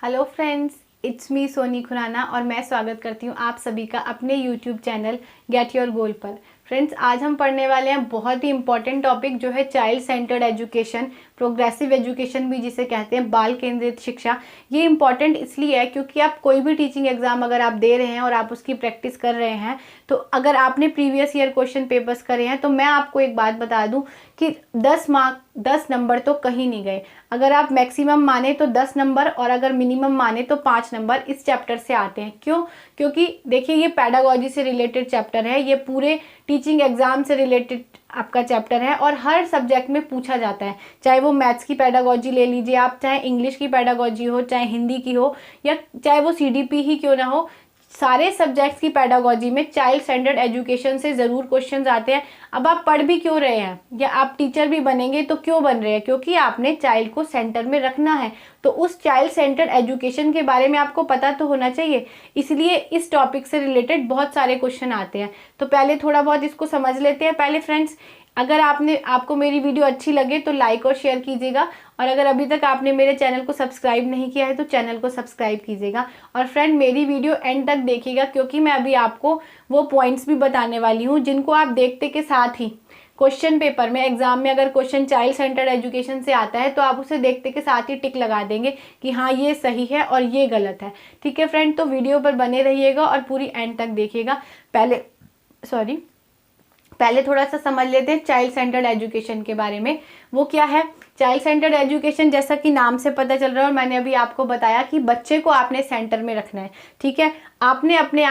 Hello friends, it's me Soni Khurana और मैं स्वागत करती हूँ आप सभी का अपने YouTube channel get your goal पर। फ्रेंड्स, आज हम पढ़ने वाले हैं बहुत ही इंपॉर्टेंट टॉपिक जो है child centred education, progressive education भी जिसे कहते हैं, बाल केंद्रित शिक्षा। ये इंपॉर्टेंट इसलिए है क्योंकि आप कोई भी टीचिंग एग्जाम अगर आप दे रहे हैं और आप उसकी प्रैक्टिस कर रहे हैं, तो अगर आपने प्रीवियस ईयर क्वेश्चन पेपर्स करे हैं तो मैं आपको एक बात बता दूं कि 10 नंबर तो कहीं नहीं गए। अगर आप मैक्सिमम माने तो 10 नंबर और अगर मिनिमम माने तो 5 नंबर इस चैप्टर से आते हैं। क्यों? क्योंकि देखिए, ये पैडागोजी से रिलेटेड चैप्टर है, ये पूरे टीचिंग एग्जाम से रिलेटेड आपका चैप्टर है और हर सब्जेक्ट में पूछा जाता है। चाहे वो मैथ्स की पैडागोजी ले लीजिए आप, चाहे इंग्लिश की पैडागोजी हो, चाहे हिंदी की हो, या चाहे वो सीडीपी ही क्यों ना हो, सारे सब्जेक्ट्स की पैडागोजी में चाइल्ड सेंटर्ड एजुकेशन से ज़रूर क्वेश्चंस आते हैं। अब आप पढ़ भी क्यों रहे हैं या आप टीचर भी बनेंगे तो क्यों बन रहे हैं? क्योंकि आपने चाइल्ड को सेंटर में रखना है, तो उस चाइल्ड सेंटर्ड एजुकेशन के बारे में आपको पता तो होना चाहिए। इसलिए इस टॉपिक से रिलेटेड बहुत सारे क्वेश्चन आते हैं। तो पहले थोड़ा बहुत इसको समझ लेते हैं। पहले फ्रेंड्स, अगर आपको मेरी वीडियो अच्छी लगे तो लाइक और शेयर कीजिएगा, और अगर अभी तक आपने मेरे चैनल को सब्सक्राइब नहीं किया है तो चैनल को सब्सक्राइब कीजिएगा। और फ्रेंड, मेरी वीडियो एंड तक देखिएगा क्योंकि मैं अभी आपको वो पॉइंट्स भी बताने वाली हूँ जिनको आप देखते के साथ ही क्वेश्चन पेपर में, एग्जाम में अगर क्वेश्चन चाइल्ड सेंटर्ड एजुकेशन से आता है तो आप उसे देखते के साथ ही टिक लगा देंगे कि हाँ ये सही है और ये गलत है। ठीक है फ्रेंड, तो वीडियो पर बने रहिएगा और पूरी एंड तक देखिएगा। पहले थोड़ा सा समझ लेते हैं चाइल्ड सेंटर्ड एजुकेशन के बारे में। वो क्या है? चाइल्ड सेंटर्ड एजुकेशन, जैसा कि नाम से पता चल रहा है और मैंने अभी आपको बताया कि बच्चे को आपने सेंटर में रखना है। ठीक है, आपने अपने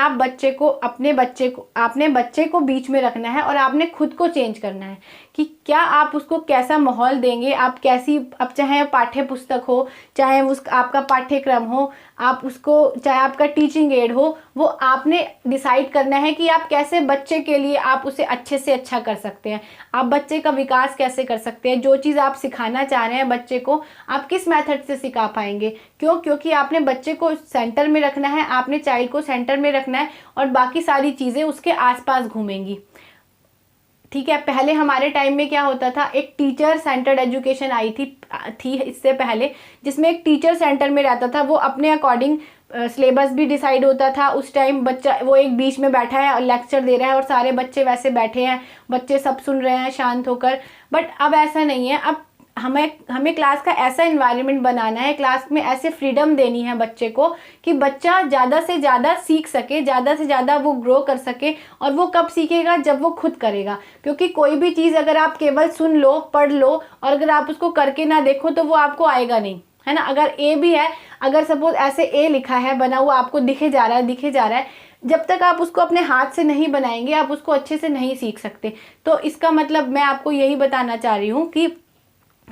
बच्चे को बीच में रखना है और आपने खुद को चेंज करना है कि क्या आप उसको कैसा माहौल देंगे, आप कैसी, अब चाहे पाठ्य पुस्तक हो, चाहे आपका पाठ्यक्रम हो, चाहे आपका टीचिंग एड हो, वो आपने डिसाइड करना है कि आप कैसे बच्चे के लिए आप उसे अच्छे से अच्छा कर सकते हैं, आप बच्चे का विकास कैसे कर सकते हैं। जो चीज़ आप सिखाना चाह रहे हैं बच्चे को, आप किस मेथड से सिखा पाएंगे। क्योंकि आपने बच्चे को सेंटर में रखना है, आपने चाइल्ड को सेंटर में रखना है और बाकी सारी चीज़ें उसके आसपास घूमेंगी। ठीक है, पहले हमारे टाइम में क्या होता था, एक टीचर सेंटर्ड एजुकेशन आई थी इससे पहले, जिसमें एक टीचर सेंटर में रहता था, वो अपने अकॉर्डिंग सिलेबस भी डिसाइड होता था। उस टाइम बच्चा, वो एक बीच में बैठा है और लेक्चर दे रहा है और सारे बच्चे वैसे बैठे हैं, बच्चे सब सुन रहे हैं शांत होकर। बट अब ऐसा नहीं है। अब हमें क्लास का ऐसा एनवायरनमेंट बनाना है, क्लास में ऐसे फ्रीडम देनी है बच्चे को कि बच्चा ज़्यादा से ज़्यादा सीख सके, ज़्यादा से ज़्यादा वो ग्रो कर सके। और वो कब सीखेगा? जब वो खुद करेगा। क्योंकि कोई भी चीज़ अगर आप केवल सुन लो, पढ़ लो और अगर आप उसको करके ना देखो तो वो आपको आएगा नहीं, है ना। अगर ए भी है, अगर सपोज ऐसे ए लिखा है बना हुआ, आपको दिखे जा रहा है, जब तक आप उसको अपने हाथ से नहीं बनाएंगे आप उसको अच्छे से नहीं सीख सकते। तो इसका मतलब मैं आपको यही बताना चाह रही हूँ कि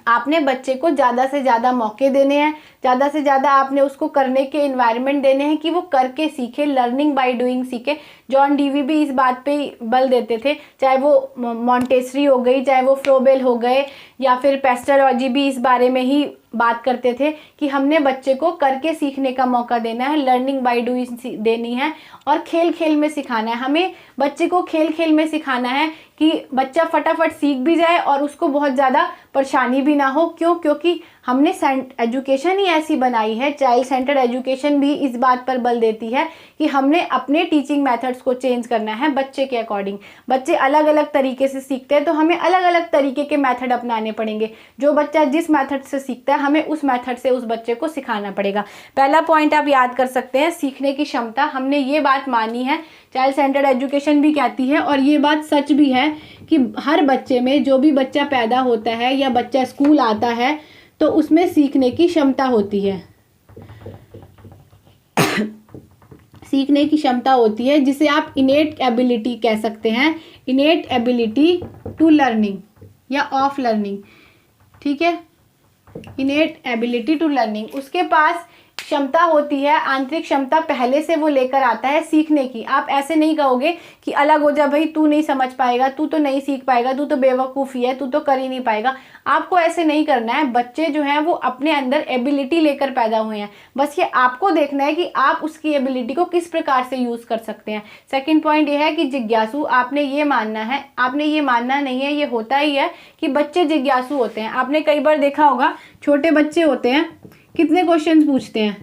आपने बच्चे को ज़्यादा से ज़्यादा मौके देने हैं, ज़्यादा से ज़्यादा आपने उसको करने के इन्वायरमेंट देने हैं कि वो करके सीखे, लर्निंग बाय डूइंग सीखे। जॉन डीवी भी इस बात पे बल देते थे, चाहे वो मॉन्टेसरी हो गई, चाहे वो फ्रोबेल हो गए, या फिर पेस्टरोलॉजी भी इस बारे में ही बात करते थे कि हमने बच्चे को करके सीखने का मौका देना है, लर्निंग बाय डूइंग देनी है और खेल खेल में सिखाना है। हमें बच्चे को खेल खेल में सिखाना है कि बच्चा फटाफट सीख भी जाए और उसको बहुत ज़्यादा परेशानी भी ना हो। क्योंकि हमने एजुकेशन ही ऐसी बनाई है, चाइल्ड सेंटर्ड एजुकेशन भी इस बात पर बल देती है कि हमने अपने टीचिंग मेथड्स को चेंज करना है बच्चे के अकॉर्डिंग। बच्चे अलग अलग तरीके से सीखते हैं तो हमें अलग अलग तरीके के मेथड अपनाने पड़ेंगे। जो बच्चा जिस मेथड से सीखता है हमें उस मेथड से उस बच्चे को सिखाना पड़ेगा। पहला पॉइंट आप याद कर सकते हैं, सीखने की क्षमता। हमने ये बात मानी है, चाइल्ड सेंटर्ड एजुकेशन भी कहती है और ये बात सच भी है कि हर बच्चे में, जो भी बच्चा पैदा होता है या बच्चा स्कूल आता है तो उसमें सीखने की क्षमता होती है। सीखने की क्षमता होती है जिसे आप इनेट एबिलिटी कह सकते हैं, इनेट एबिलिटी टू लर्निंग या ऑफ लर्निंग। ठीक है, इनेट एबिलिटी टू लर्निंग, उसके पास क्षमता होती है, आंतरिक क्षमता पहले से वो लेकर आता है सीखने की। आप ऐसे नहीं कहोगे कि अलग हो जा भाई, तू नहीं समझ पाएगा, तू तो नहीं सीख पाएगा, तू तो बेवकूफ़ी है, तू तो कर ही नहीं पाएगा। आपको ऐसे नहीं करना है। बच्चे जो हैं वो अपने अंदर एबिलिटी लेकर पैदा हुए हैं, बस ये आपको देखना है कि आप उसकी एबिलिटी को किस प्रकार से यूज़ कर सकते हैं। सेकेंड पॉइंट ये है कि जिज्ञासु, आपने ये मानना है, आपने ये मानना नहीं है, ये होता ही है कि बच्चे जिज्ञासु होते हैं। आपने कई बार देखा होगा, छोटे बच्चे होते हैं, कितने क्वेश्चंस पूछते हैं,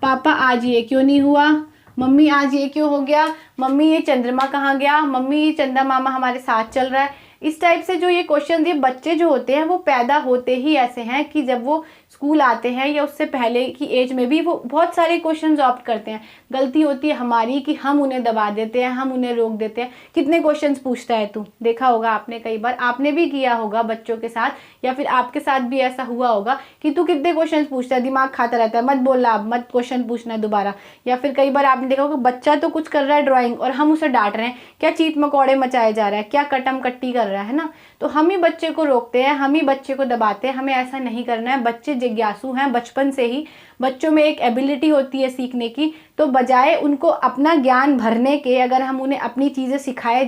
पापा आज ये क्यों नहीं हुआ, मम्मी आज ये क्यों हो गया, मम्मी ये चंद्रमा कहाँ गया, मम्मी ये चंदा मामा हमारे साथ चल रहा है। इस टाइप से जो ये क्वेश्चन, ये बच्चे जो होते हैं वो पैदा होते ही ऐसे हैं कि जब वो स्कूल आते हैं या उससे पहले की एज में भी वो बहुत सारे क्वेश्चंस ऑप्ट करते हैं। गलती होती है हमारी कि हम उन्हें दबा देते हैं, हम उन्हें रोक देते हैं। कितने क्वेश्चंस पूछता है तू, देखा होगा आपने कई बार, आपने भी किया होगा बच्चों के साथ या फिर आपके साथ भी ऐसा हुआ होगा कि तू कितने क्वेश्चंस पूछता है, दिमाग खाता रहता है, मत बोलना, मत क्वेश्चन पूछना दोबारा। या फिर कई बार आपने देखा होगा बच्चा तो कुछ कर रहा है ड्राइंग और हम उसे डांट रहे हैं, क्या चीट मकौड़े मचाए जा रहा है, क्या कटम कट्टी कर रहा है ना। तो हम ही बच्चे को रोकते हैं, हम ही बच्चे को दबाते हैं। हमें ऐसा नहीं करना है। बच्चे जिज्ञासु हैं बचपन से ही, बच्चों में एक एबिलिटी होती है सीखने की। तो बजाय उनको अपना ज्ञान भरने के, अगर हम उन्हें अपनी चीज़ें सिखाए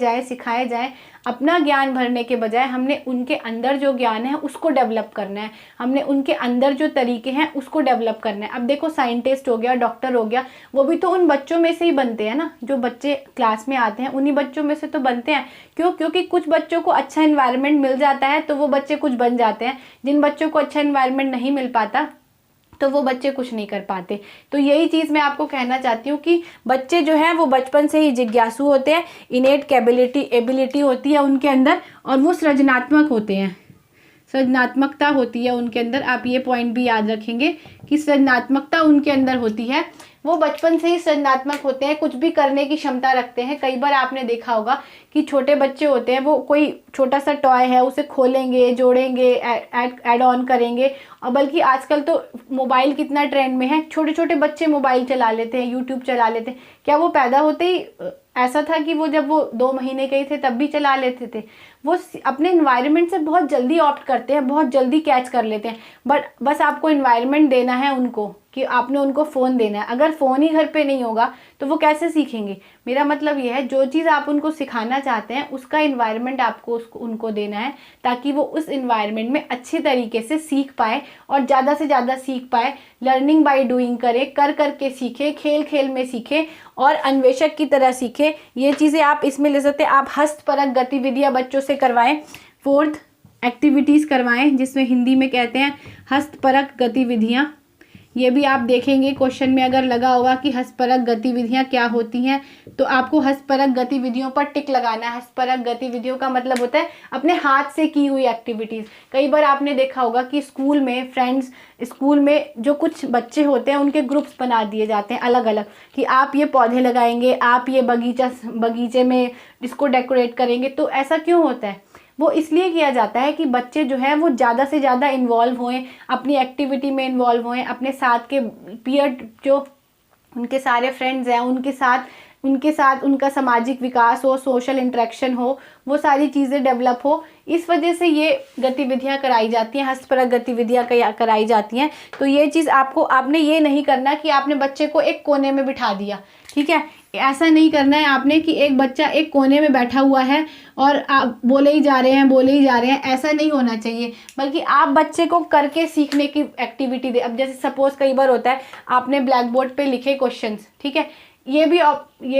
जाए अपना ज्ञान भरने के बजाय हमने उनके अंदर जो ज्ञान है उसको डेवलप करना है, हमने उनके अंदर जो तरीके हैं उसको डेवलप करना है। अब देखो साइंटिस्ट हो गया, डॉक्टर हो गया, वो भी तो उन बच्चों में से ही बनते हैं ना, जो बच्चे क्लास में आते हैं उन्हीं बच्चों में से तो बनते हैं। क्यों? क्योंकि कुछ बच्चों को अच्छा इन्वायरमेंट मिल जाता है तो वो बच्चे कुछ बन जाते हैं, जिन बच्चों को अच्छा इन्वायरमेंट नहीं मिल पाता तो वो बच्चे कुछ नहीं कर पाते। तो यही चीज़ मैं आपको कहना चाहती हूँ कि बच्चे जो हैं वो बचपन से ही जिज्ञासु होते हैं, इनेट एबिलिटी होती है उनके अंदर, और वो सृजनात्मक होते हैं, सृजनात्मकता होती है उनके अंदर। आप ये पॉइंट भी याद रखेंगे कि सृजनात्मकता उनके अंदर होती है, वो बचपन से ही सृजनात्मक होते हैं, कुछ भी करने की क्षमता रखते हैं। कई बार आपने देखा होगा कि छोटे बच्चे होते हैं, वो कोई छोटा सा टॉय है उसे खोलेंगे, जोड़ेंगे, ऐड ऑन करेंगे। और बल्कि आजकल तो मोबाइल कितना ट्रेंड में है, छोटे छोटे बच्चे मोबाइल चला लेते हैं, यूट्यूब चला लेते हैं। क्या वो पैदा होते ही ऐसा था कि वो जब वो 2 महीने के ही थे तब भी चला लेते थे? वो अपने इन्वायरमेंट से बहुत जल्दी ऑप्ट करते हैं, बहुत जल्दी कैच कर लेते हैं। बट बस आपको इन्वायरमेंट देना है उनको, कि आपने उनको फ़ोन देना है। अगर फ़ोन ही घर पे नहीं होगा तो वो कैसे सीखेंगे? मेरा मतलब ये है, जो चीज़ आप उनको सिखाना चाहते हैं उसका इन्वायरमेंट आपको उनको देना है, ताकि वो उस इन्वायरमेंट में अच्छे तरीके से सीख पाए और ज़्यादा से ज़्यादा सीख पाए। लर्निंग बाय डूइंग करे, कर करके सीखे, खेल खेल में सीखे और अन्वेषक की तरह सीखे। ये चीज़ें आप इसमें ले सकते हैं। आप हस्तपरक गतिविधियाँ बच्चों से करवाएं, 4th एक्टिविटीज़ करवाएं, जिसमें हिंदी में कहते हैं हस्तपरक गतिविधियाँ। ये भी आप देखेंगे क्वेश्चन में अगर लगा होगा कि हस्तपरक गतिविधियाँ क्या होती हैं, तो आपको हस्तपरक गतिविधियों पर टिक लगाना है। हस्तपरक गतिविधियों का मतलब होता है अपने हाथ से की हुई एक्टिविटीज़। कई बार आपने देखा होगा कि स्कूल में जो कुछ बच्चे होते हैं उनके ग्रुप्स बना दिए जाते हैं अलग अलग, कि आप ये पौधे लगाएंगे, आप ये बगीचे में इसको डेकोरेट करेंगे। तो ऐसा क्यों होता है? वो इसलिए किया जाता है कि बच्चे जो है वो ज़्यादा से ज़्यादा इन्वॉल्व होएं, अपनी एक्टिविटी में इन्वॉल्व होएं, अपने साथ के पीयर जो उनके सारे फ्रेंड्स हैं उनके साथ उनका सामाजिक विकास हो, सोशल इंटरेक्शन हो, वो सारी चीज़ें डेवलप हो। इस वजह से ये गतिविधियाँ कराई जाती हैं, हस्तपरक गतिविधियाँ कराई जाती हैं। तो ये चीज़ आपने ये नहीं करना कि आपने बच्चे को एक कोने में बिठा दिया, ठीक है? ऐसा नहीं करना है आपने कि एक बच्चा एक कोने में बैठा हुआ है और आप बोले ही जा रहे हैं, ऐसा नहीं होना चाहिए। बल्कि आप बच्चे को करके सीखने की एक्टिविटी दे। अब जैसे सपोज़ कई बार होता है आपने ब्लैक बोर्ड पे लिखे क्वेश्चंस, ठीक है, ये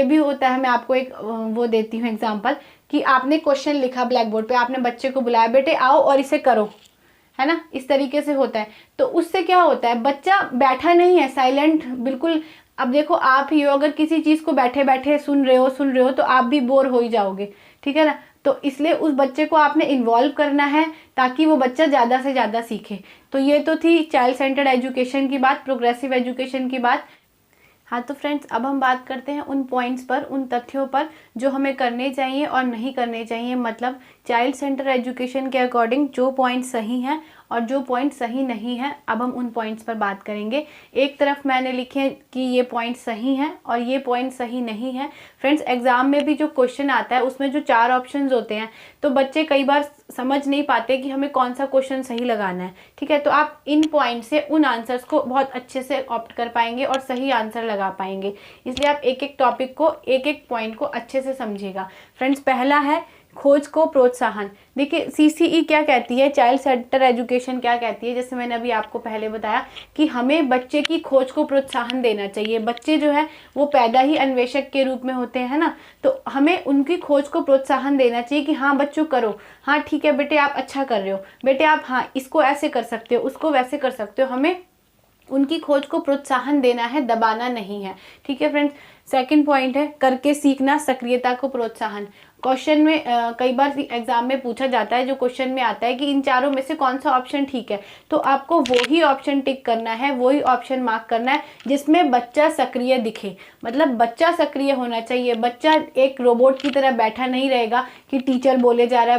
भी होता है। मैं आपको एक वो देती हूँ एग्जांपल, कि आपने क्वेश्चन लिखा ब्लैक बोर्ड पे, आपने बच्चे को बुलाया, बेटे आओ और इसे करो, है ना, इस तरीके से होता है। तो उससे क्या होता है, बच्चा बैठा नहीं है, साइलेंट बिल्कुल। अब देखो आप ही हो, अगर किसी चीज़ को बैठे बैठे सुन रहे हो तो आप भी बोर हो ही जाओगे, ठीक है ना। तो इसलिए उस बच्चे को आपने इन्वॉल्व करना है ताकि वो बच्चा ज़्यादा से ज़्यादा सीखे। तो ये तो थी चाइल्ड सेंटर्ड एजुकेशन की बात, प्रोग्रेसिव एजुकेशन की बात। हाँ तो फ्रेंड्स, अब हम बात करते हैं उन पॉइंट्स पर, उन तथ्यों पर जो हमें करने चाहिए और नहीं करने चाहिए। मतलब चाइल्ड सेंटर एजुकेशन के अकॉर्डिंग जो पॉइंट्स सही हैं और जो पॉइंट सही नहीं है, अब हम उन पॉइंट्स पर बात करेंगे। एक तरफ मैंने लिखे कि ये पॉइंट सही हैं और ये पॉइंट सही नहीं है। फ्रेंड्स, एग्ज़ाम में भी जो क्वेश्चन आता है उसमें जो 4 ऑप्शंस होते हैं, तो बच्चे कई बार समझ नहीं पाते कि हमें कौन सा क्वेश्चन सही लगाना है, ठीक है। तो आप इन पॉइंट से उन आंसर्स को बहुत अच्छे से ऑप्ट कर पाएंगे और सही आंसर लगा पाएंगे। इसलिए आप एक एक टॉपिक को, एक एक पॉइंट को अच्छे से समझिएगा। फ्रेंड्स, पहला है खोज को प्रोत्साहन। देखिए सीसीई क्या कहती है, चाइल्ड सेंटर एजुकेशन क्या कहती है, जैसे मैंने अभी आपको पहले बताया कि हमें बच्चे की खोज को प्रोत्साहन देना चाहिए। बच्चे जो है वो पैदा ही अन्वेषक के रूप में होते हैं ना, तो हमें उनकी खोज को प्रोत्साहन देना चाहिए कि हाँ बच्चों करो, हाँ ठीक है बेटे आप अच्छा कर रहे हो, बेटे आप हाँ इसको ऐसे कर सकते हो, उसको वैसे कर सकते हो। हमें उनकी खोज को प्रोत्साहन देना है, दबाना नहीं है। ठीक है फ्रेंड्स। सेकंड पॉइंट है करके सीखना, सक्रियता को प्रोत्साहन। क्वेश्चन में कई बार एग्जाम में पूछा जाता है, जो क्वेश्चन में आता है कि इन चारों में से कौन सा ऑप्शन ठीक है, तो आपको वही ऑप्शन टिक करना है, वही ऑप्शन मार्क करना है जिसमें बच्चा सक्रिय दिखे। मतलब बच्चा सक्रिय होना चाहिए। बच्चा एक रोबोट की तरह बैठा नहीं रहेगा कि टीचर बोले जा रहा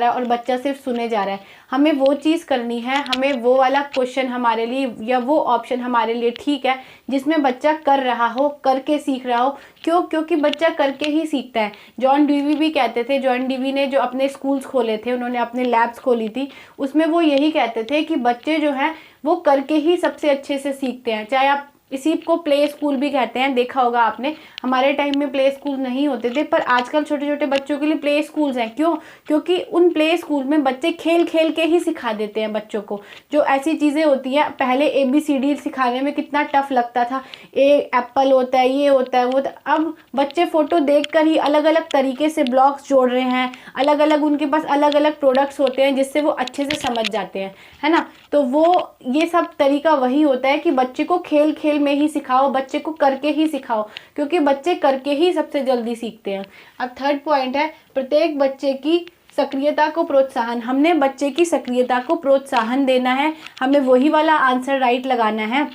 है और बच्चा सिर्फ सुने जा रहा है। हमें वो चीज़ करनी है, हमें वो वाला क्वेश्चन हमारे लिए या वो ऑप्शन हमारे लिए ठीक है जिसमें बच्चा कर रहा हो, करके सीख रहा हो। क्यों? क्योंकि बच्चा करके ही सीखता है। जॉन डीवी भी कहते थे, जॉन डीवी ने जो अपने स्कूल्स खोले थे, उन्होंने अपने लैब्स खोली थी, उसमें वो यही कहते थे कि बच्चे जो हैं वो करके ही सबसे अच्छे से सीखते हैं। चाहे आप इसी को प्ले स्कूल भी कहते हैं, देखा होगा आपने। हमारे टाइम में प्ले स्कूल नहीं होते थे, पर आजकल छोटे छोटे बच्चों के लिए प्ले स्कूल्स हैं। क्यों? क्योंकि उन प्ले स्कूल में बच्चे खेल खेल के ही सिखा देते हैं बच्चों को। जो ऐसी चीज़ें होती हैं, पहले ABCD सिखाने में कितना टफ लगता था, एप्पल होता है, ये होता है, वो अब बच्चे फ़ोटो देख कर ही अलग अलग तरीके से ब्लॉक्स जोड़ रहे हैं, अलग अलग उनके पास अलग अलग प्रोडक्ट्स होते हैं जिससे वो अच्छे से समझ जाते हैं, है ना। तो वो ये सब तरीका वही होता है कि बच्चे को खेल खेल में ही सिखाओ, बच्चे को करके ही सिखाओ, क्योंकि बच्चे करके ही सबसे जल्दी सीखते हैं। अब थर्ड पॉइंट है प्रत्येक बच्चे की सक्रियता को प्रोत्साहन। हमने बच्चे की सक्रियता को प्रोत्साहन देना है, हमें वही वाला आंसर राइट लगाना है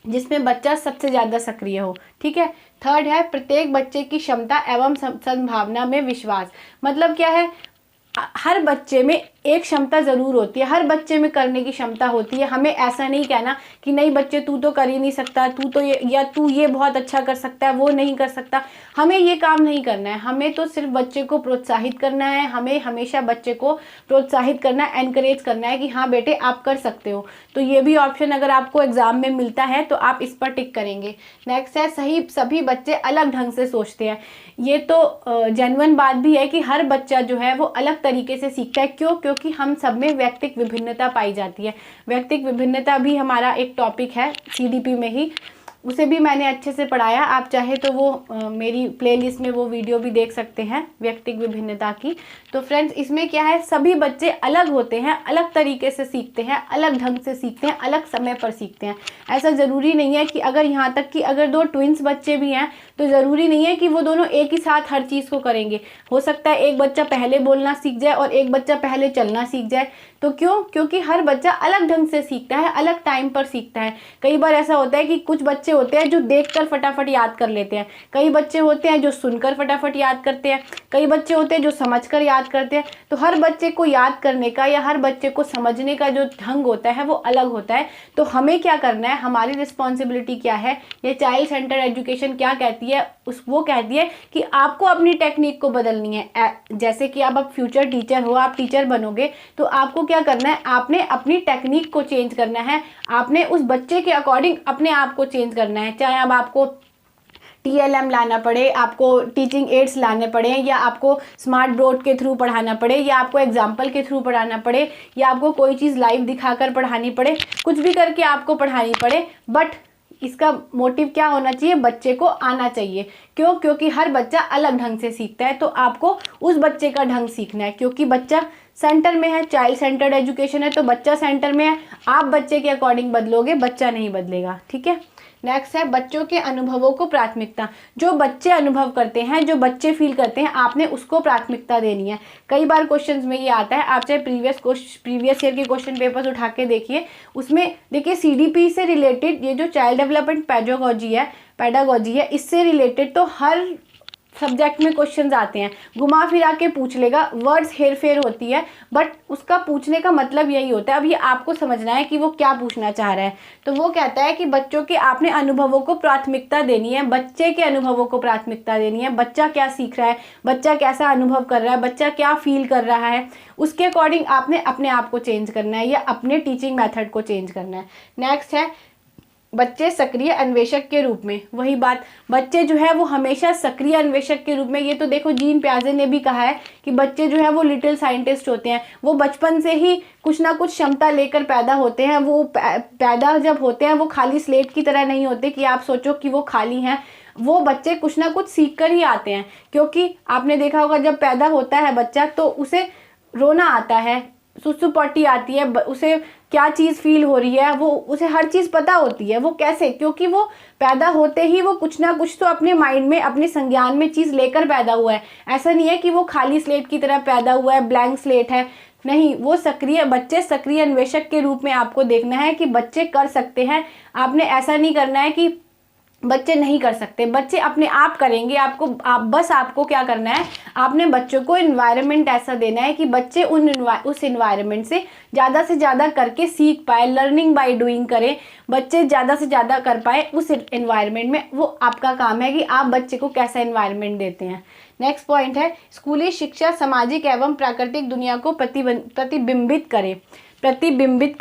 जिसमें बच्चा सबसे ज़्यादा सक्रिय हो। ठीक है। थर्ड है प्रत्येक बच्चे की क्षमता एवं संभावना में विश्वास। मतलब क्या है, हर बच्चे में एक क्षमता ज़रूर होती है, हर बच्चे में करने की क्षमता होती है। हमें ऐसा नहीं कहना कि नहीं बच्चे तू तो कर ही नहीं सकता, तू तो ये, या तू ये बहुत अच्छा कर सकता है, वो नहीं कर सकता। हमें ये काम नहीं करना है, हमें तो सिर्फ बच्चे को प्रोत्साहित करना है। हमें हमेशा बच्चे को प्रोत्साहित करना है, एनकरेज करना है कि हाँ बेटे आप कर सकते हो। तो ये भी ऑप्शन अगर आपको एग्जाम में मिलता है तो आप इस पर टिक करेंगे। नेक्स्ट है सभी बच्चे अलग ढंग से सोचते हैं। ये तो जेन्युइन बात भी है कि हर बच्चा जो है वो अलग तरीके से सीखता है। क्यों? क्योंकि हम सब में व्यक्तिक विभिन्नता पाई जाती है। व्यक्तिक विभिन्नता भी हमारा एक टॉपिक है CDP में ही, उसे भी मैंने अच्छे से पढ़ाया। आप चाहे तो वो मेरी प्लेलिस्ट में वो वीडियो भी देख सकते हैं व्यक्तिक विभिन्नता की। तो फ्रेंड्स इसमें क्या है, सभी बच्चे अलग होते हैं, अलग तरीके से सीखते हैं, अलग ढंग से सीखते हैं, अलग समय पर सीखते हैं। ऐसा ज़रूरी नहीं है कि अगर यहाँ तक कि अगर दो ट्विंस बच्चे भी हैं तो ज़रूरी नहीं है कि वो दोनों एक ही साथ हर चीज़ को करेंगे। हो सकता है एक बच्चा पहले बोलना सीख जाए और एक बच्चा पहले चलना सीख जाए। तो क्यों? क्योंकि हर बच्चा अलग ढंग से सीखता है, अलग टाइम पर सीखता है। कई बार ऐसा होता है कि कुछ बच्चे होते हैं जो देखकर फटाफट याद कर लेते हैं, कई बच्चे होते हैं जो सुनकर फटाफट याद करते हैं, कई बच्चे होते हैं जो समझकर याद करते हैं। तो हर बच्चे को याद करने का या हर बच्चे को समझने का जो ढंग होता है वो अलग होता है। तो हमें क्या करना है, हमारी रिस्पॉन्सिबिलिटी क्या है, ये चाइल्ड सेंटर एजुकेशन क्या कहती है, वो कहती है कि आपको अपनी टेक्निक को बदलनी है। जैसे कि आप अब फ्यूचर टीचर हो, आप टीचर बनोगे तो आपको क्या करना है, आपने अपनी टेक्निक को चेंज करना है, आपने उस बच्चे के अकॉर्डिंग अपने आप को चेंज करना है। चाहे अब आपको TLM लाना पड़े, आपको टीचिंग एड्स लाने पड़े, या आपको स्मार्ट बोर्ड के थ्रू पढ़ाना पड़े, या आपको एग्जाम्पल के थ्रू पढ़ाना पड़े, या आपको कोई चीज़ लाइव दिखाकर पढ़ानी पड़े, कुछ भी करके आपको पढ़ानी पड़े, बट इसका मोटिव क्या होना चाहिए, बच्चे को आना चाहिए। क्यों? क्योंकि हर बच्चा अलग ढंग से सीखता है, तो आपको उस बच्चे का ढंग सीखना है। क्योंकि बच्चा सेंटर में है, चाइल्ड सेंटर्ड एजुकेशन है, तो बच्चा सेंटर में है। आप बच्चे के अकॉर्डिंग बदलोगे, बच्चा नहीं बदलेगा। ठीक है। नेक्स्ट है बच्चों के अनुभवों को प्राथमिकता। जो बच्चे अनुभव करते हैं, जो बच्चे फील करते हैं, आपने उसको प्राथमिकता देनी है। कई बार क्वेश्चंस में ये आता है, आप चाहे प्रीवियस ईयर के क्वेश्चन पेपर्स उठा के देखिए, उसमें देखिए CDP से रिलेटेड ये जो चाइल्ड डेवलपमेंट पैडागोजी है, इससे रिलेटेड तो हर सब्जेक्ट में क्वेश्चंस आते हैं। घुमा फिरा के पूछ लेगा, वर्ड्स हेर फेर होती है, बट उसका पूछने का मतलब यही होता है। अब ये आपको समझना है कि वो क्या पूछना चाह रहा है। तो वो कहता है कि बच्चों के आपने अनुभवों को प्राथमिकता देनी है, बच्चे के अनुभवों को प्राथमिकता देनी है। बच्चा क्या सीख रहा है, बच्चा कैसा अनुभव कर रहा है, बच्चा क्या फील कर रहा है, उसके अकॉर्डिंग आपने अपने आप को चेंज करना है या अपने टीचिंग मेथड को चेंज करना है। नेक्स्ट है बच्चे सक्रिय अन्वेषक के रूप में। वही बात, बच्चे जो है वो हमेशा सक्रिय अन्वेषक के रूप में, ये तो देखो जीन प्याजे ने भी कहा है कि बच्चे जो है वो लिटिल साइंटिस्ट होते हैं। वो बचपन से ही कुछ ना कुछ क्षमता लेकर पैदा होते हैं। वो पैदा जब होते हैं वो खाली स्लेट की तरह नहीं होते कि आप सोचो कि वो खाली हैं। वो बच्चे कुछ ना कुछ सीख कर ही आते हैं। क्योंकि आपने देखा होगा जब पैदा होता है बच्चा तो उसे रोना आता है, सुसु पॉटी आती है, उसे क्या चीज़ फील हो रही है, वो उसे हर चीज़ पता होती है। वो कैसे? क्योंकि वो पैदा होते ही वो कुछ ना कुछ तो अपने माइंड में, अपने संज्ञान में चीज़ लेकर पैदा हुआ है। ऐसा नहीं है कि वो खाली स्लेट की तरह पैदा हुआ है, ब्लैंक स्लेट है। नहीं, वो सक्रिय बच्चे, सक्रिय अन्वेषक के रूप में आपको देखना है कि बच्चे कर सकते हैं। आपने ऐसा नहीं करना है कि बच्चे नहीं कर सकते, बच्चे अपने आप करेंगे। आपको क्या करना है, आपने बच्चों को इन्वायरमेंट ऐसा देना है कि बच्चे उस इन्वायरमेंट से ज़्यादा करके सीख पाए। लर्निंग बाय डूइंग करें, बच्चे ज़्यादा से ज़्यादा कर पाए उस इन्वायरमेंट में। वो आपका काम है कि आप बच्चे को कैसा इन्वायरमेंट देते हैं। नेक्स्ट पॉइंट है, स्कूली शिक्षा सामाजिक एवं प्राकृतिक दुनिया को प्रतिबिंबित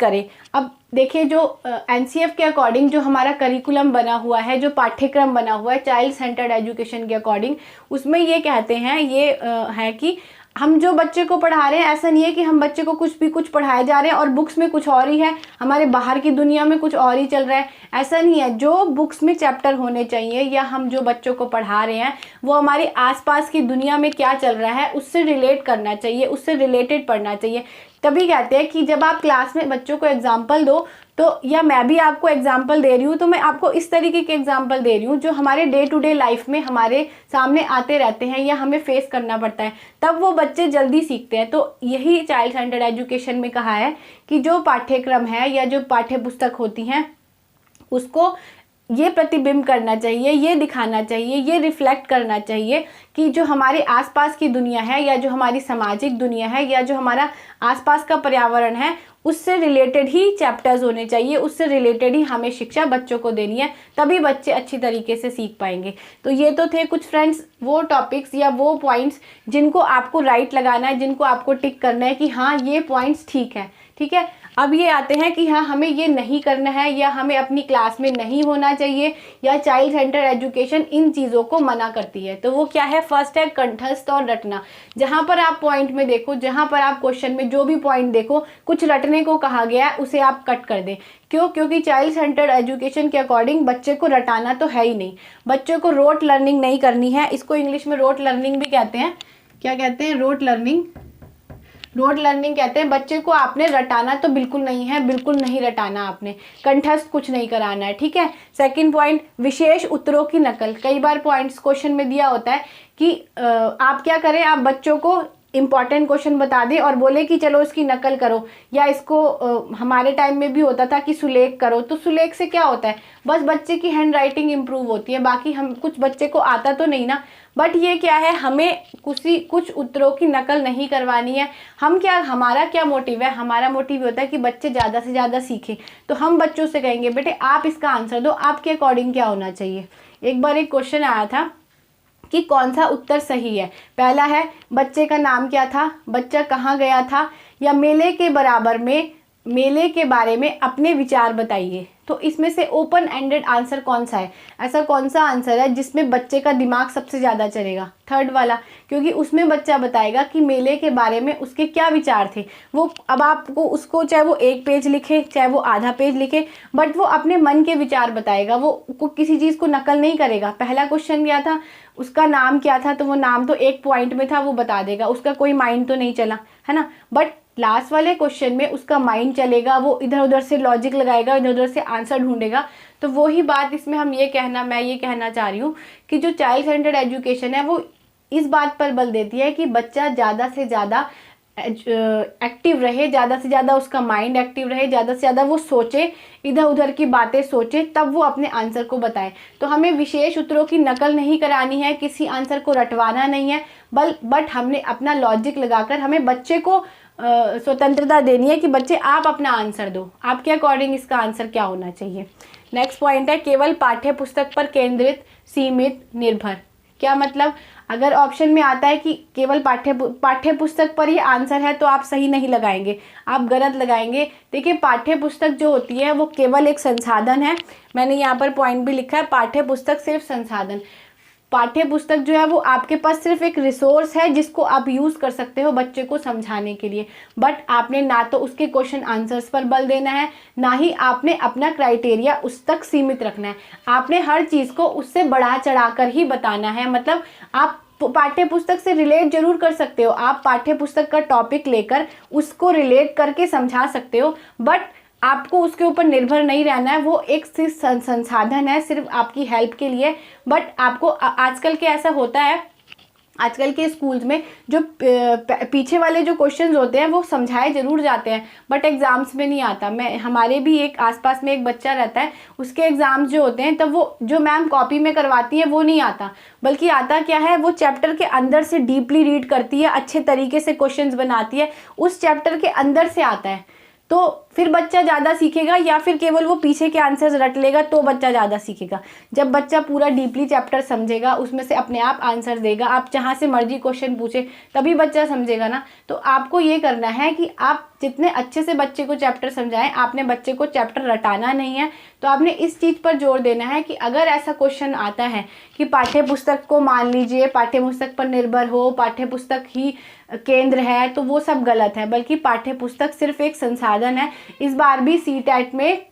करे। अब देखिए, जो एनसीएफ के अकॉर्डिंग जो हमारा करिकुलम बना हुआ है, जो पाठ्यक्रम बना हुआ है चाइल्ड सेंटर्ड एजुकेशन के अकॉर्डिंग, उसमें ये कहते हैं, ये है कि हम जो बच्चे को पढ़ा रहे हैं, ऐसा नहीं है कि हम बच्चे को कुछ पढ़ाए जा रहे हैं और बुक्स में कुछ और ही है, हमारे बाहर की दुनिया में कुछ और ही चल रहा है। ऐसा नहीं है। जो बुक्स में चैप्टर होने चाहिए या हम जो बच्चों को पढ़ा रहे हैं वो हमारे आसपास की दुनिया में क्या चल रहा है उससे रिलेट करना चाहिए, उससे रिलेटेड पढ़ना चाहिए। तभी कहते हैं कि जब आप क्लास में बच्चों को एग्जाम्पल दो, तो या मैं भी आपको एग्जाम्पल दे रही हूँ, तो मैं आपको इस तरीके के एग्जाम्पल दे रही हूँ जो हमारे डे टू डे लाइफ में हमारे सामने आते रहते हैं या हमें फेस करना पड़ता है, तब वो बच्चे जल्दी सीखते हैं। तो यही चाइल्ड सेंटर्ड एजुकेशन में कहा है कि जो पाठ्यक्रम है या जो पाठ्य पुस्तक होती हैं उसको ये प्रतिबिंब करना चाहिए, ये दिखाना चाहिए, ये रिफ्लेक्ट करना चाहिए कि जो हमारे आसपास की दुनिया है या जो हमारी सामाजिक दुनिया है या जो हमारा आसपास का पर्यावरण है उससे रिलेटेड ही चैप्टर्स होने चाहिए, उससे रिलेटेड ही हमें शिक्षा बच्चों को देनी है, तभी बच्चे अच्छी तरीके से सीख पाएंगे। तो ये तो थे कुछ फ्रेंड्स वो टॉपिक्स या वो पॉइंट्स जिनको आपको राइट लगाना है, जिनको आपको टिक करना है कि हाँ ये पॉइंट्स ठीक है। ठीक है, अब ये आते हैं कि हाँ हमें ये नहीं करना है या हमें अपनी क्लास में नहीं होना चाहिए या चाइल्ड सेंटर एजुकेशन इन चीज़ों को मना करती है। तो वो क्या है, फर्स्ट है कंठस्थ और रटना। जहाँ पर आप पॉइंट में देखो, जहाँ पर आप क्वेश्चन में जो भी पॉइंट देखो कुछ रटने को कहा गया है उसे आप कट कर दें। क्यों? क्योंकि चाइल्ड सेंटर्ड एजुकेशन के अकॉर्डिंग बच्चे को रटाना तो है ही नहीं, बच्चों को रोट लर्निंग नहीं करनी है। इसको इंग्लिश में रोट लर्निंग भी कहते हैं। क्या कहते हैं? रोट लर्निंग कहते हैं। बच्चे को आपने रटाना तो बिल्कुल नहीं है, बिल्कुल नहीं रटाना, आपने कंठस्थ कुछ नहीं कराना है। ठीक है। सेकंड पॉइंट, विशेष उत्तरों की नकल। कई बार पॉइंट्स क्वेश्चन में दिया होता है कि आप क्या करें, आप बच्चों को इंपॉर्टेंट क्वेश्चन बता दें और बोले कि चलो इसकी नकल करो, या इसको हमारे टाइम में भी होता था कि सुलेख करो। तो सुलेख से क्या होता है, बस बच्चे की हैंड राइटिंग इम्प्रूव होती है, बाकी हम कुछ बच्चे को आता तो नहीं ना। बट ये क्या है, हमें कुछ उत्तरों की नकल नहीं करवानी है। हमारा क्या मोटिव है, हमारा मोटिव होता है कि बच्चे ज़्यादा से ज़्यादा सीखें। तो हम बच्चों से कहेंगे बेटे आप इसका आंसर दो, आपके अकॉर्डिंग क्या होना चाहिए। एक बार एक क्वेश्चन आया था कि कौन सा उत्तर सही है। पहला है बच्चे का नाम क्या था, बच्चा कहाँ गया था, या मेले के बारे में अपने विचार बताइए। तो इसमें से ओपन एंडेड आंसर कौन सा है, ऐसा कौन सा आंसर है जिसमें बच्चे का दिमाग सबसे ज़्यादा चलेगा? थर्ड वाला, क्योंकि उसमें बच्चा बताएगा कि मेले के बारे में उसके क्या विचार थे। वो अब आपको उसको चाहे वो 1 पेज लिखे चाहे वो आधा पेज लिखे, बट वो अपने मन के विचार बताएगा, वो किसी चीज़ को नकल नहीं करेगा। पहला क्वेश्चन क्या था, उसका नाम क्या था, तो वो नाम तो एक पॉइंट में था, वो बता देगा, उसका कोई माइंड तो नहीं चला, है ना। बट लास्ट वाले क्वेश्चन में उसका माइंड चलेगा, वो इधर उधर से लॉजिक लगाएगा, इधर उधर से आंसर ढूंढेगा। तो वही बात इसमें मैं ये कहना चाह रही हूँ कि जो चाइल्ड सेंटर्ड एजुकेशन है वो इस बात पर बल देती है कि बच्चा ज़्यादा से ज़्यादा एक्टिव रहे, ज़्यादा से ज़्यादा उसका माइंड एक्टिव रहे, ज़्यादा से ज़्यादा वो सोचे, इधर उधर की बातें सोचे, तब वो अपने आंसर को बताए। तो हमें विशेष उत्तरों की नकल नहीं करानी है, किसी आंसर को रटवाना नहीं है, बट हमने अपना लॉजिक लगाकर हमें बच्चे को स्वतंत्रता देनी है कि बच्चे आप अपना आंसर दो, आपके अकॉर्डिंग इसका आंसर क्या होना चाहिए। नेक्स्ट पॉइंट है केवल पाठ्य पुस्तक पर केंद्रित, सीमित, निर्भर। क्या मतलब, अगर ऑप्शन में आता है कि केवल पाठ्य पुस्तक पर ही आंसर है तो आप सही नहीं लगाएंगे, आप गलत लगाएंगे। देखिए पाठ्य पुस्तक जो होती है वो केवल एक संसाधन है। मैंने यहाँ पर पॉइंट भी लिखा है, पाठ्य पुस्तक सिर्फ संसाधन। पाठ्य पुस्तक जो है वो आपके पास सिर्फ एक रिसोर्स है जिसको आप यूज़ कर सकते हो बच्चे को समझाने के लिए, बट आपने ना तो उसके क्वेश्चन आंसर्स पर बल देना है, ना ही आपने अपना क्राइटेरिया उस तक सीमित रखना है। आपने हर चीज़ को उससे बढ़ा चढ़ा कर ही बताना है। मतलब आप पाठ्य पुस्तक से रिलेट जरूर कर सकते हो, आप पाठ्य पुस्तक का टॉपिक लेकर उसको रिलेट करके समझा सकते हो, बट आपको उसके ऊपर निर्भर नहीं रहना है, वो एक सिर्फ संसाधन है, सिर्फ आपकी हेल्प के लिए। बट आपको आजकल के ऐसा होता है, आजकल के स्कूल्स में जो पीछे वाले जो क्वेश्चंस होते हैं वो समझाए ज़रूर जाते हैं बट एग्ज़ाम्स में नहीं आता। मैं हमारे भी एक आसपास में एक बच्चा रहता है, उसके एग्ज़ाम्स जो होते हैं तब वो जो मैम कॉपी में करवाती है वो नहीं आता, बल्कि आता क्या है, वो चैप्टर के अंदर से डीपली रीड करती है, अच्छे तरीके से क्वेश्चंस बनाती है, उस चैप्टर के अंदर से आता है। तो फिर बच्चा ज़्यादा सीखेगा, या फिर केवल वो पीछे के आंसर्स रट लेगा तो बच्चा ज़्यादा सीखेगा। जब बच्चा पूरा डीपली चैप्टर समझेगा, उसमें से अपने आप आंसर देगा, आप जहाँ से मर्जी क्वेश्चन पूछे तभी बच्चा समझेगा ना। तो आपको ये करना है कि आप जितने अच्छे से बच्चे को चैप्टर समझाएं, आपने बच्चे को चैप्टर रटाना नहीं है। तो आपने इस चीज़ पर जोर देना है कि अगर ऐसा क्वेश्चन आता है कि पाठ्य पुस्तक को मान लीजिए पाठ्य पुस्तक पर निर्भर हो, पाठ्य पुस्तक ही केंद्र है, तो वो सब गलत है, बल्कि पाठ्य पुस्तक सिर्फ एक संसाधन है। इस बार भी सीटेट में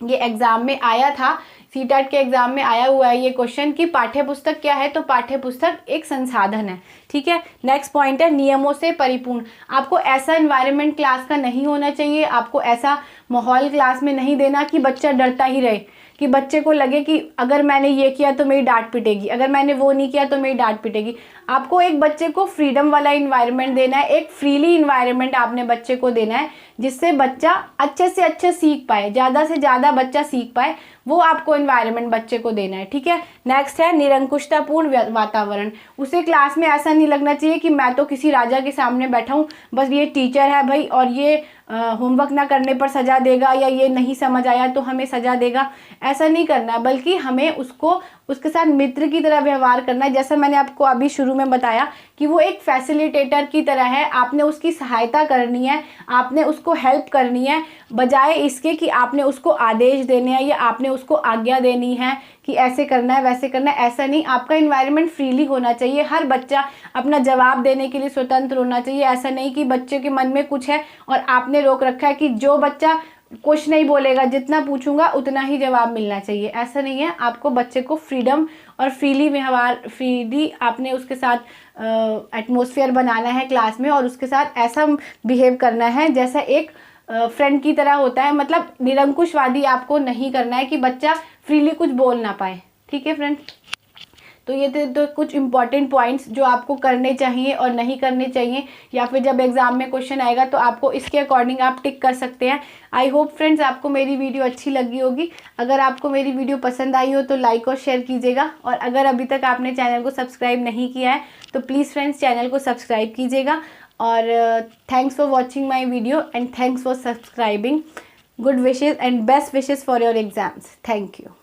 ये एग्ज़ाम में आया था, सीटेट के एग्ज़ाम में आया हुआ है ये क्वेश्चन कि पाठ्य पुस्तक क्या है, तो पाठ्य पुस्तक एक संसाधन है। ठीक है, नेक्स्ट पॉइंट है नियमों से परिपूर्ण। आपको ऐसा एनवायरनमेंट क्लास का नहीं होना चाहिए, आपको ऐसा माहौल क्लास में नहीं देना कि बच्चा डरता ही रहे, कि बच्चे को लगे कि अगर मैंने ये किया तो मेरी डांट पिटेगी, अगर मैंने वो नहीं किया तो मेरी डांट पिटेगी। आपको एक बच्चे को फ्रीडम वाला इन्वायरमेंट देना है, एक फ्रीली इन्वायरमेंट आपने बच्चे को देना है, जिससे बच्चा अच्छे से अच्छे सीख पाए, ज़्यादा से ज़्यादा बच्चा सीख पाए, वो आपको इन्वायरमेंट बच्चे को देना है। ठीक है, नेक्स्ट है निरंकुशतापूर्ण वातावरण। उसे क्लास में ऐसा नहीं लगना चाहिए कि मैं तो किसी राजा के सामने बैठा हूँ, बस ये टीचर है भाई और ये होमवर्क ना करने पर सज़ा देगा, या ये नहीं समझ आया तो हमें सज़ा देगा। ऐसा नहीं करना है, बल्कि हमें उसके साथ मित्र की तरह व्यवहार करना है। जैसा मैंने आपको अभी शुरू में बताया कि वो एक फैसिलिटेटर की तरह है, आपने उसकी सहायता करनी है, आपने उसको हेल्प करनी है, बजाय इसके कि आपने उसको आदेश देने हैं या आपने उसको आज्ञा देनी है कि ऐसे करना है वैसे करना है। ऐसा नहीं, आपका इन्वायरमेंट फ्रीली होना चाहिए, हर बच्चा अपना जवाब देने के लिए स्वतंत्र होना चाहिए। ऐसा नहीं कि बच्चे के मन में कुछ है और आपने रोक रखा है कि जो बच्चा कुछ नहीं बोलेगा, जितना पूछूंगा उतना ही जवाब मिलना चाहिए। ऐसा नहीं है, आपको बच्चे को फ्रीडम और फ्रीली आपने उसके साथ एटमॉस्फेयर बनाना है क्लास में, और उसके साथ ऐसा बिहेव करना है जैसा एक फ्रेंड की तरह होता है। मतलब निरंकुशवादी आपको नहीं करना है कि बच्चा फ्रीली कुछ बोल ना पाए। ठीक है फ्रेंड, तो ये थे तो कुछ इंपॉर्टेंट पॉइंट्स जो आपको करने चाहिए और नहीं करने चाहिए, या फिर जब एग्ज़ाम में क्वेश्चन आएगा तो आपको इसके अकॉर्डिंग आप टिक कर सकते हैं। आई होप फ्रेंड्स आपको मेरी वीडियो अच्छी लगी होगी। अगर आपको मेरी वीडियो पसंद आई हो तो लाइक और शेयर कीजिएगा, और अगर अभी तक आपने चैनल को सब्सक्राइब नहीं किया है तो प्लीज़ फ्रेंड्स चैनल को सब्सक्राइब कीजिएगा। और thanks for watching my video and thanks for subscribing. Good wishes and best wishes for your exams. Thank you.